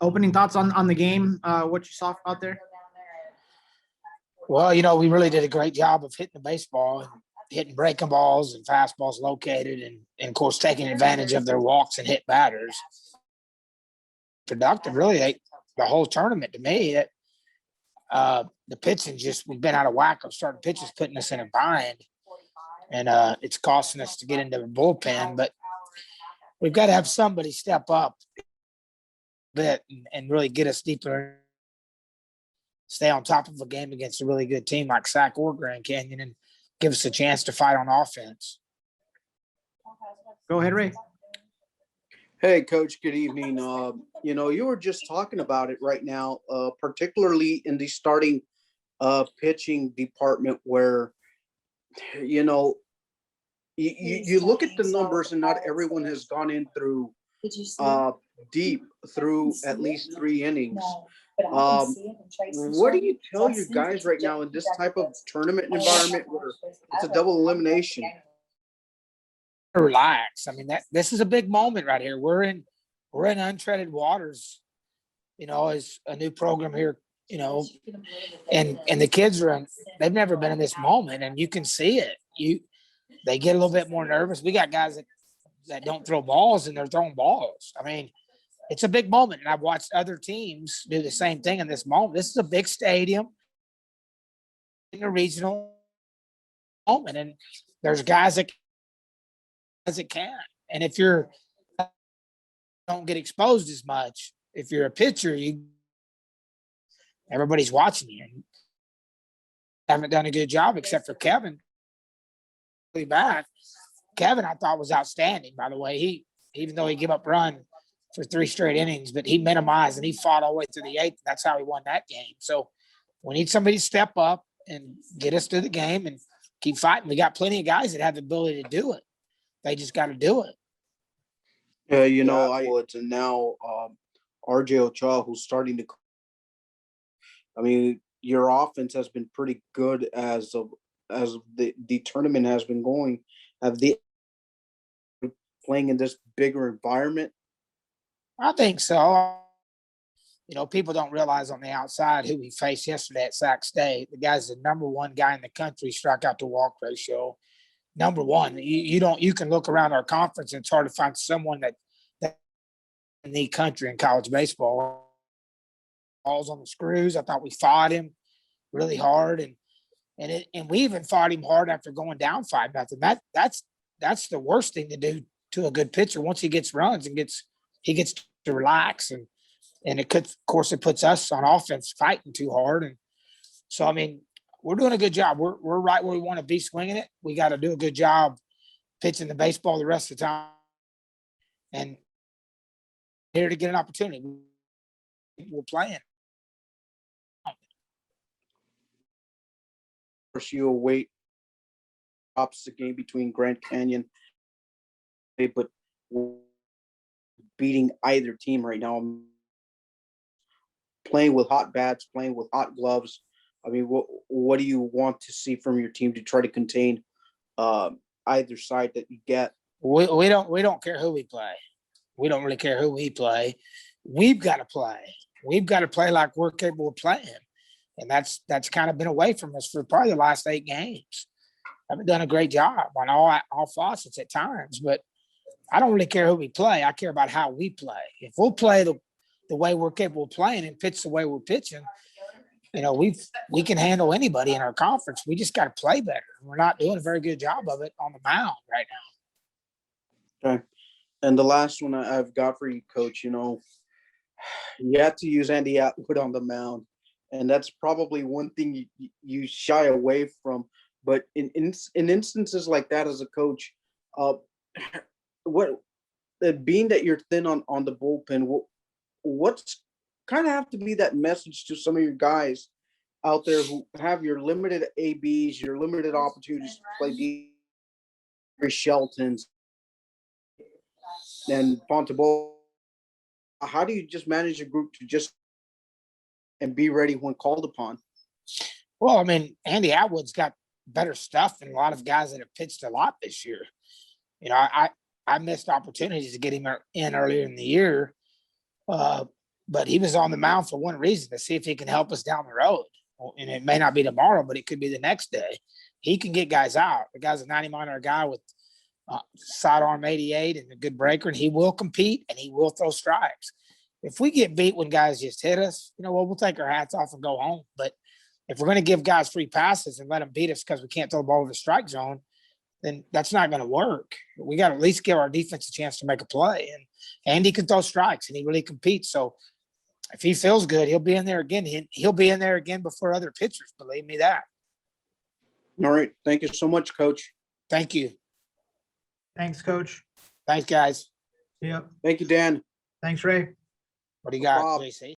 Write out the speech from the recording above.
opening thoughts on the game, what you saw out there? Well, we really did a great job of hitting the baseball and hitting breaking balls and fastballs located and of course, taking advantage of their walks and hit batters. Productive, really, the whole tournament to me. The pitching we've been out of whack of starting pitches, putting us in a bind. And it's costing us to get into the bullpen, but we've got to have somebody step up a bit and really get us deeper, stay on top of a game against a really good team like Sac or Grand Canyon and give us a chance to fight on offense. Go ahead, Ray. Hey, Coach, good evening. You were just talking about it right now, particularly in the starting pitching department where, you look at the numbers and not everyone has gone in through deep through at least 3 innings. What do you tell your guys right now in this type of tournament environment where it's a double elimination? Relax. I mean, this is a big moment right here. We're in untreaded waters, as a new program here, and the kids they've never been in this moment, and you can see it. They get a little bit more nervous. We got guys that don't throw balls and they're throwing balls. I mean, it's a big moment, and I've watched other teams do the same thing in this moment. This is a big stadium in a regional moment, and there's guys that can. And if you don't get exposed as much, if you're a pitcher, everybody's watching you. And haven't done a good job except for Kevin. Really bad. Kevin, I thought, was outstanding, by the way. Even though he gave up run for 3 straight innings, but he minimized and he fought all the way through the 8th. That's how he won that game. So we need somebody to step up and get us to the game and keep fighting. We got plenty of guys that have the ability to do it. They just got to do it. And now RJ Ochoa, who's starting to. I mean, your offense has been pretty good as the tournament has been going. Have they playing in this bigger environment? I think so. People don't realize on the outside who we faced yesterday at Sac State. The guy's the number 1 guy in the country strikeout to walk ratio. Number 1. You can look around our conference and it's hard to find someone that in the country in college baseball. Balls on the screws. I thought we fought him really hard, and we even fought him hard after going down 5-0. That's the worst thing to do to a good pitcher. Once he gets runs and he gets to relax, and it could, of course, it puts us on offense fighting too hard. And so, I mean, we're doing a good job. We're right where we want to be swinging it. We got to do a good job pitching the baseball the rest of the time, and here to get an opportunity. We're playing. You await opposite game between Grand Canyon, but beating either team right now, playing with hot bats, playing with hot gloves. I mean, what do you want to see from your team to try to contain either side that you get? We don't care who we play. We don't really care who we play. We've got to play. We've got to play like we're capable of playing. And that's kind of been away from us for probably the last 8 games. Haven't done a great job on all facets at times, but I don't really care who we play. I care about how we play. If we'll play the way we're capable of playing and pitch the way we're pitching, we can handle anybody in our conference. We just got to play better. We're not doing a very good job of it on the mound right now. Okay. And the last one I've got for you, Coach, you had to use Andy Atwood on the mound. And that's probably one thing you shy away from. But in instances like that as a coach, being that you're thin on the bullpen, what's kind of have to be that message to some of your guys out there who have your limited ABs, your limited opportunities to play Sheltons and Fontable. How do you just manage a group to just and be ready when called upon? Well, I mean, Andy Atwood's got better stuff than a lot of guys that have pitched a lot this year. I missed opportunities to get him in earlier in the year. But he was on the mound for one reason, to see if he can help us down the road. And it may not be tomorrow, but it could be the next day. He can get guys out. The guy's a 90-mile-an-hour guy with sidearm 88 and a good breaker, and he will compete and he will throw strikes. If we get beat when guys just hit us, you know what, we'll take our hats off and go home. But if we're going to give guys free passes and let them beat us because we can't throw the ball over the strike zone, then that's not going to work. We got to at least give our defense a chance to make a play. And Andy can throw strikes and he really competes. So if he feels good, he'll be in there again. He'll be in there again before other pitchers. Believe me that. All right. Thank you so much, Coach. Thank you. Thanks, Coach. Thanks, guys. Yep. Thank you, Dan. Thanks, Ray. What do you No got, problem. JC?